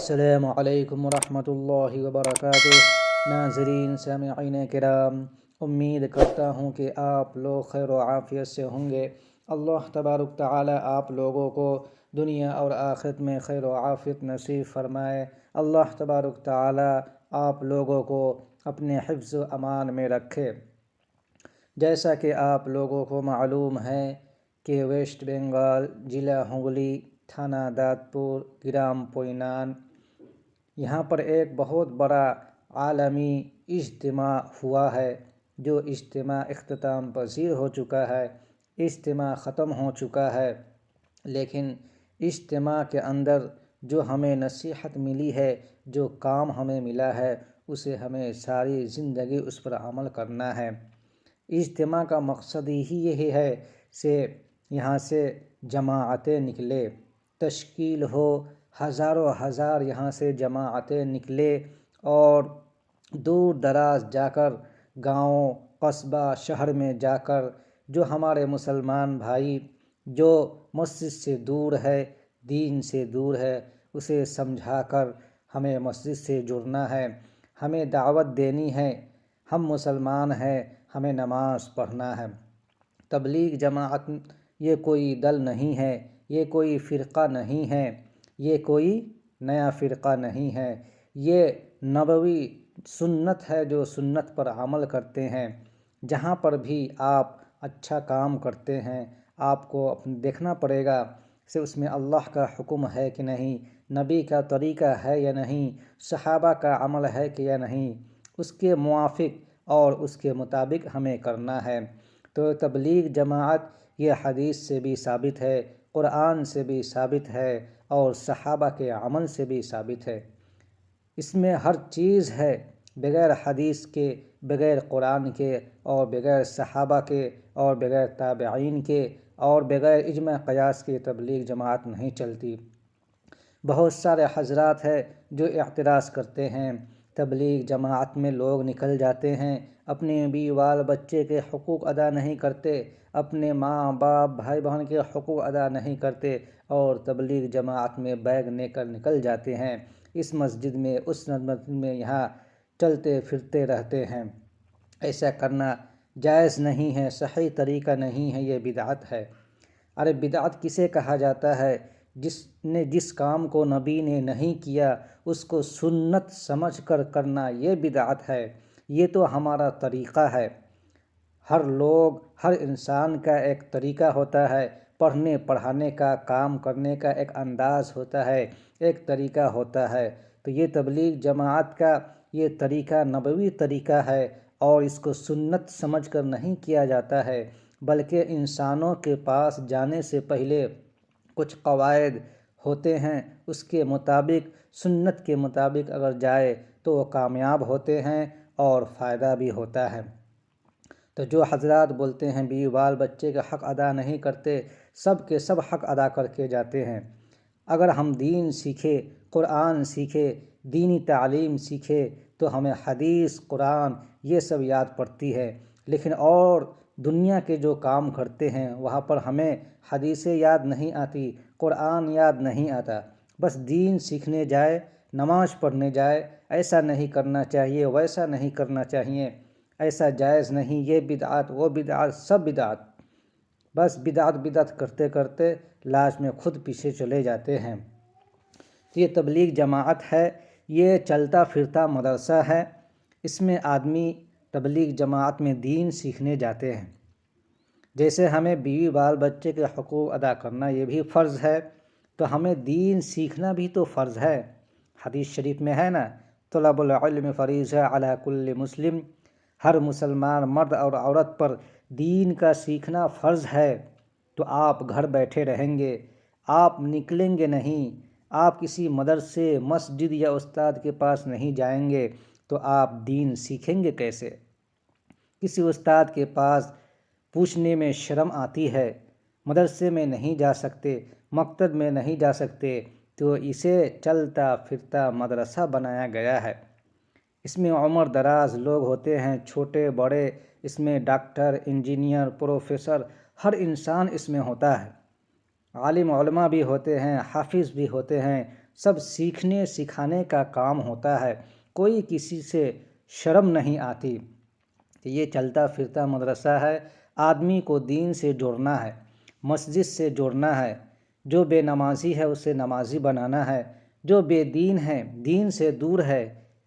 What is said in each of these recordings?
السلام علیکم ورحمۃ اللہ وبرکاتہ۔ ناظرین سامعین کرام، امید کرتا ہوں کہ آپ لوگ خیر و عافیت سے ہوں گے۔ اللہ تبارک تعالی آپ لوگوں کو دنیا اور آخرت میں خیر و عافیت نصیب فرمائے۔ اللہ تبارک تعالی آپ لوگوں کو اپنے حفظ و امان میں رکھے۔ جیسا کہ آپ لوگوں کو معلوم ہے کہ ویسٹ بنگال، ضلع ہگلی، تھانہ دادپور، گرام پوینان، یہاں پر ایک بہت بڑا عالمی اجتماع ہوا ہے، جو اجتماع اختتام پذیر ہو چکا ہے، اجتماع ختم ہو چکا ہے، لیکن اجتماع کے اندر جو ہمیں نصیحت ملی ہے، جو کام ہمیں ملا ہے، اسے ہمیں ساری زندگی اس پر عمل کرنا ہے۔ اجتماع کا مقصد ہی یہی ہے کہ یہاں سے جماعتیں نکلے، تشکیل ہو، ہزاروں ہزار یہاں سے جماعتیں نکلے اور دور دراز جا کر، گاؤں، قصبہ، شہر میں جا کر، جو ہمارے مسلمان بھائی جو مسجد سے دور ہے، دین سے دور ہے، اسے سمجھا کر ہمیں مسجد سے جڑنا ہے، ہمیں دعوت دینی ہے۔ ہم مسلمان ہیں، ہمیں نماز پڑھنا ہے۔ تبلیغ جماعت یہ کوئی دل نہیں ہے، یہ کوئی فرقہ نہیں ہے، یہ کوئی نیا فرقہ نہیں ہے، یہ نبوی سنت ہے، جو سنت پر عمل کرتے ہیں۔ جہاں پر بھی آپ اچھا کام کرتے ہیں، آپ کو دیکھنا پڑے گا کہ اس میں اللہ کا حکم ہے کہ نہیں، نبی کا طریقہ ہے یا نہیں، صحابہ کا عمل ہے کہ یا نہیں، اس کے موافق اور اس کے مطابق ہمیں کرنا ہے۔ تو تبلیغ جماعت یہ حدیث سے بھی ثابت ہے، قرآن سے بھی ثابت ہے اور صحابہ کے عمل سے بھی ثابت ہے۔ اس میں ہر چیز ہے، بغیر حدیث کے، بغیر قرآن کے اور بغیر صحابہ کے اور بغیر تابعین کے اور بغیر اجماع قیاس کے تبلیغ جماعت نہیں چلتی۔ بہت سارے حضرات ہیں جو اعتراض کرتے ہیں، تبلیغ جماعت میں لوگ نکل جاتے ہیں، اپنے بیوی بال بچے کے حقوق ادا نہیں کرتے، اپنے ماں باپ بھائی بہن کے حقوق ادا نہیں کرتے اور تبلیغ جماعت میں بیگ لے کر نکل جاتے ہیں، اس مسجد میں اس مسجد میں، یہاں چلتے پھرتے رہتے ہیں۔ ایسا کرنا جائز نہیں ہے، صحیح طریقہ نہیں ہے، یہ بدعت ہے۔ ارے بدعت کسے کہا جاتا ہے؟ جس کام کو نبی نے نہیں کیا اس کو سنت سمجھ کر کرنا، یہ بدعت ہے۔ یہ تو ہمارا طریقہ ہے۔ ہر انسان کا ایک طریقہ ہوتا ہے، پڑھنے پڑھانے کا، کام کرنے کا ایک انداز ہوتا ہے، ایک طریقہ ہوتا ہے۔ تو یہ تبلیغ جماعت کا یہ طریقہ نبوی طریقہ ہے اور اس کو سنت سمجھ کر نہیں کیا جاتا ہے، بلکہ انسانوں کے پاس جانے سے پہلے کچھ قواعد ہوتے ہیں، اس کے مطابق، سنت کے مطابق اگر جائے تو وہ کامیاب ہوتے ہیں اور فائدہ بھی ہوتا ہے۔ تو جو حضرات بولتے ہیں بیوی بال بچے کا حق ادا نہیں کرتے، سب کے سب حق ادا کر کے جاتے ہیں۔ اگر ہم دین سیکھے، قرآن سیکھے، دینی تعلیم سیکھے تو ہمیں حدیث، قرآن یہ سب یاد پڑتی ہے، لیکن اور دنیا کے جو کام کرتے ہیں وہاں پر ہمیں حدیثیں یاد نہیں آتی، قرآن یاد نہیں آتا۔ بس دین سیکھنے جائے، نماز پڑھنے جائے، ایسا نہیں کرنا چاہیے، ویسا نہیں کرنا چاہیے، ایسا جائز نہیں، یہ بدعت، وہ بدعت، سب بدعت۔ بس بدعت بدعت کرتے کرتے لاسٹ میں خود پیچھے چلے جاتے ہیں۔ یہ تبلیغ جماعت ہے، یہ چلتا پھرتا مدرسہ ہے، اس میں آدمی تبلیغ جماعت میں دین سیکھنے جاتے ہیں۔ جیسے ہمیں بیوی بال بچے کے حقوق ادا کرنا یہ بھی فرض ہے، تو ہمیں دین سیکھنا بھی تو فرض ہے۔ حدیث شریف میں ہے نا، طلب العلم فریضہ علی کل مسلم، ہر مسلمان مرد اور عورت پر دین کا سیکھنا فرض ہے۔ تو آپ گھر بیٹھے رہیں گے، آپ نکلیں گے نہیں، آپ کسی مدرسے، مسجد یا استاد کے پاس نہیں جائیں گے تو آپ دین سیکھیں گے کیسے؟ کسی استاد کے پاس پوچھنے میں شرم آتی ہے، مدرسے میں نہیں جا سکتے، مکتب میں نہیں جا سکتے، تو اسے چلتا پھرتا مدرسہ بنایا گیا ہے۔ اس میں عمر دراز لوگ ہوتے ہیں، چھوٹے بڑے، اس میں ڈاکٹر، انجینئر، پروفیسر، ہر انسان اس میں ہوتا ہے۔ عالم علماء بھی ہوتے ہیں، حافظ بھی ہوتے ہیں، سب سیکھنے سکھانے کا کام ہوتا ہے، کوئی کسی سے شرم نہیں آتی کہ یہ چلتا پھرتا مدرسہ ہے۔ آدمی کو دین سے جوڑنا ہے، مسجد سے جوڑنا ہے، جو بے نمازی ہے اسے نمازی بنانا ہے، جو بے دین ہے، دین سے دور ہے،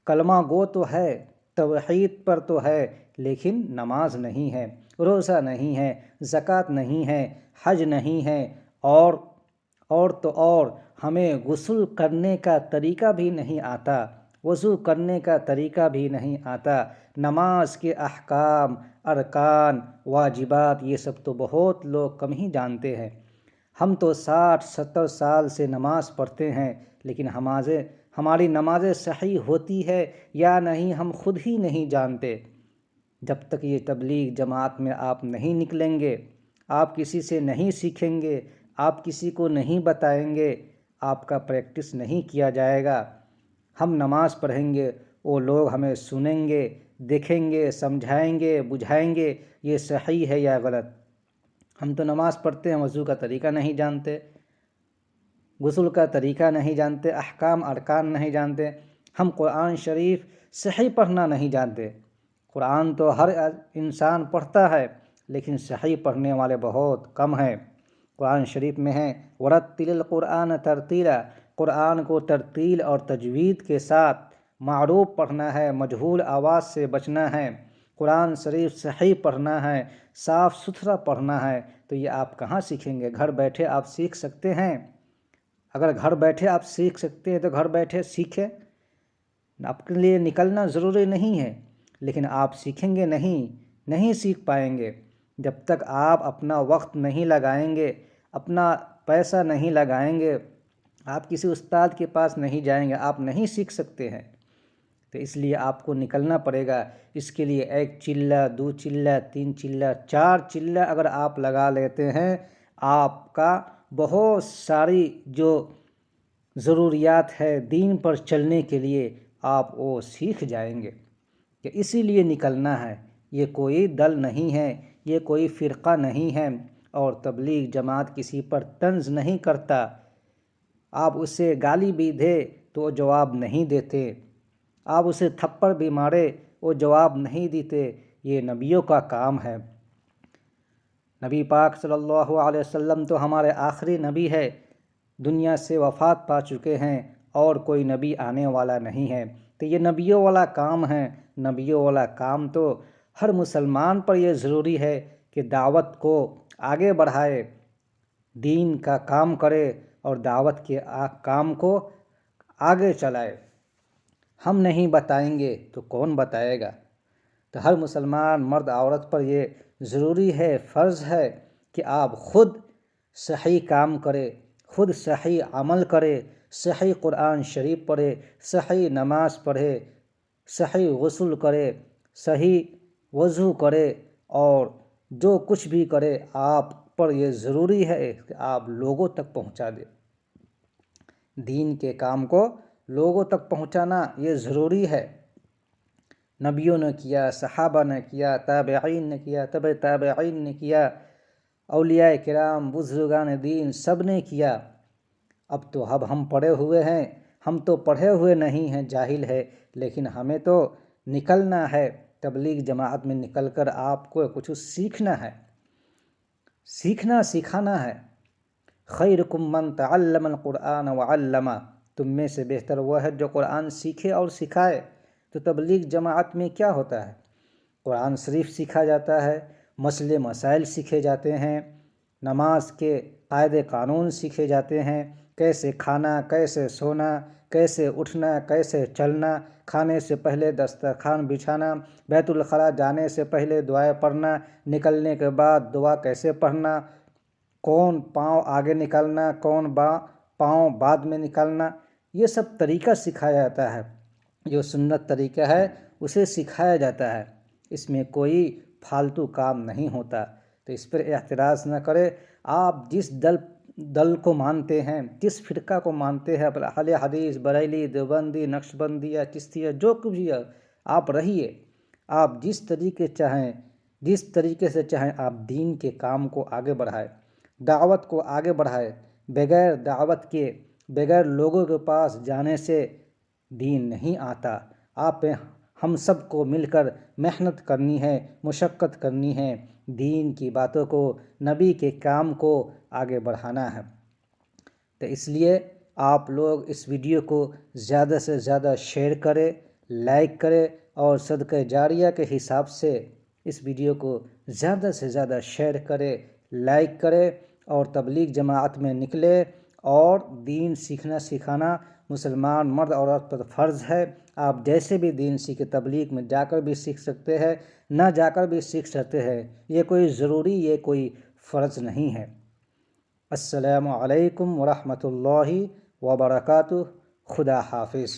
کلمہ گو تو ہے، توحید پر تو ہے، لیکن نماز نہیں ہے، روزہ نہیں ہے، زکوٰۃ نہیں ہے، حج نہیں ہے، اور ہمیں غسل کرنے کا طریقہ بھی نہیں آتا، وضو کرنے کا طریقہ بھی نہیں آتا، نماز کے احکام، ارکان، واجبات یہ سب تو بہت لوگ کم ہی جانتے ہیں۔ ہم تو 60-70 سال سے نماز پڑھتے ہیں، لیکن ہماری نمازیں صحیح ہوتی ہے یا نہیں ہم خود ہی نہیں جانتے۔ جب تک یہ تبلیغ جماعت میں آپ نہیں نکلیں گے، آپ کسی سے نہیں سیکھیں گے، آپ کسی کو نہیں بتائیں گے، آپ کا پریکٹس نہیں کیا جائے گا۔ ہم نماز پڑھیں گے، وہ لوگ ہمیں سنیں گے، دیکھیں گے، سمجھائیں گے، بجھائیں گے یہ صحیح ہے یا غلط۔ ہم تو نماز پڑھتے ہیں، وضو کا طریقہ نہیں جانتے، غسل کا طریقہ نہیں جانتے، احکام ارکان نہیں جانتے۔ ہم قرآن شریف صحیح پڑھنا نہیں جانتے۔ قرآن تو ہر انسان پڑھتا ہے، لیکن صحیح پڑھنے والے بہت کم ہیں۔ قرآن شریف میں ہے وَرَتِّلِ الْقُرْآنَ تَرْتِيلًا، قرآن کو ترتیل اور تجوید کے ساتھ معروف پڑھنا ہے، مجہول آواز سے بچنا ہے، قرآن شریف صحیح پڑھنا ہے، صاف ستھرا پڑھنا ہے۔ تو یہ آپ کہاں سیکھیں گے؟ گھر بیٹھے آپ سیکھ سکتے ہیں؟ اگر گھر بیٹھے آپ سیکھ سکتے ہیں تو گھر بیٹھے سیکھیں، آپ کے لیے نکلنا ضروری نہیں ہے، لیکن آپ سیکھیں گے نہیں سیکھ پائیں گے جب تک آپ اپنا وقت نہیں لگائیں گے، اپنا پیسہ نہیں لگائیں گے، آپ کسی استاد کے پاس نہیں جائیں گے، آپ نہیں سیکھ سکتے ہیں۔ تو اس لیے آپ کو نکلنا پڑے گا۔ اس کے لیے 1 چلہ، 2 چلہ، 3 چلہ، 4 چلہ اگر آپ لگا لیتے ہیں، آپ کا بہت ساری جو ضروریات ہے دین پر چلنے کے لیے آپ وہ سیکھ جائیں گے۔ کہ اسی لیے نکلنا ہے، یہ کوئی دل نہیں ہے، یہ کوئی فرقہ نہیں ہے، اور تبلیغ جماعت کسی پر طنز نہیں کرتا۔ آپ اسے گالی بھی دے تو وہ جواب نہیں دیتے، آپ اسے تھپڑ بھی مارے وہ جواب نہیں دیتے۔ یہ نبیوں کا کام ہے۔ نبی پاک صلی اللہ علیہ وسلم تو ہمارے آخری نبی ہے، دنیا سے وفات پا چکے ہیں، اور کوئی نبی آنے والا نہیں ہے۔ تو یہ نبیوں والا کام ہے۔ نبیوں والا کام تو ہر مسلمان پر یہ ضروری ہے کہ دعوت کو آگے بڑھائے، دین کا کام کرے اور دعوت کے کام کو آگے چلائے۔ ہم نہیں بتائیں گے تو کون بتائے گا؟ تو ہر مسلمان مرد عورت پر یہ ضروری ہے، فرض ہے کہ آپ خود صحیح کام کرے، خود صحیح عمل کرے، صحیح قرآن شریف پڑھے، صحیح نماز پڑھے، صحیح غسل کرے، صحیح وضو کرے، اور جو کچھ بھی کرے آپ پر یہ ضروری ہے کہ آپ لوگوں تک پہنچا دیں۔ دین کے کام کو لوگوں تک پہنچانا یہ ضروری ہے۔ نبیوں نے کیا، صحابہ نے کیا، تابعین نے کیا، تبع تابعین نے کیا، اولیاء کرام، بزرگان دین سب نے کیا۔ اب ہم پڑھے ہوئے ہیں، ہم تو پڑھے ہوئے نہیں ہیں، جاہل ہے، لیکن ہمیں تو نکلنا ہے، تبلیغ جماعت میں نکل کر آپ کو کچھ سیکھنا ہے، سیکھنا سکھانا ہے۔ خیرکم من تعلم القرآن وعلمہ، تم میں سے بہتر وہ ہے جو قرآن سیکھے اور سکھائے۔ تو تبلیغ جماعت میں کیا ہوتا ہے؟ قرآن شریف سیکھا جاتا ہے، مسئلے مسائل سیکھے جاتے ہیں، نماز کے قاعدے قانون سیکھے جاتے ہیں، کیسے کھانا، کیسے سونا، کیسے اٹھنا، کیسے چلنا، کھانے سے پہلے دسترخوان بچھانا، بیت الخلاء جانے سے پہلے دعائیں پڑھنا، نکلنے کے بعد دعا کیسے پڑھنا، کون پاؤں آگے نکالنا، کون پاؤں بعد میں نکالنا، یہ سب طریقہ سکھایا جاتا ہے۔ جو سنت طریقہ ہے اسے سکھایا جاتا ہے، اس میں کوئی فالتو کام نہیں ہوتا۔ تو اس پر اعتراض نہ کرے۔ آپ جس دل کو مانتے ہیں، جس فرقہ کو مانتے ہیں، اہل حدیث، بریلی، دیوبندی، نقشبندی یا چشتیہ، جو کچھ بھی ہے آپ رہیے، آپ جس طریقے سے چاہیں آپ دین کے کام کو آگے بڑھائیں، دعوت کو آگے بڑھائیں۔ بغیر دعوت کے بغیر لوگوں کے پاس جانے سے دین نہیں آتا۔ آپ ہم سب کو مل کر محنت کرنی ہے، مشقت کرنی ہے، دین کی باتوں کو، نبی کے کام کو آگے بڑھانا ہے۔ تو اس لیے آپ لوگ اس ویڈیو کو زیادہ سے زیادہ شیئر کریں، لائک کریں اور صدقہ جاریہ کے حساب سے اس ویڈیو کو زیادہ سے زیادہ شیئر کریں، لائک کریں اور تبلیغ جماعت میں نکلے۔ اور دین سیکھنا سکھانا مسلمان مرد اور عورت پر فرض ہے۔ آپ جیسے بھی دین سیکھے، تبلیغ میں جا کر بھی سیکھ سکتے ہیں، نہ جا کر بھی سیکھ سکتے ہیں، یہ کوئی ضروری، یہ کوئی فرض نہیں ہے۔ السلام علیکم ورحمۃ اللہ وبرکاتہ۔ خدا حافظ۔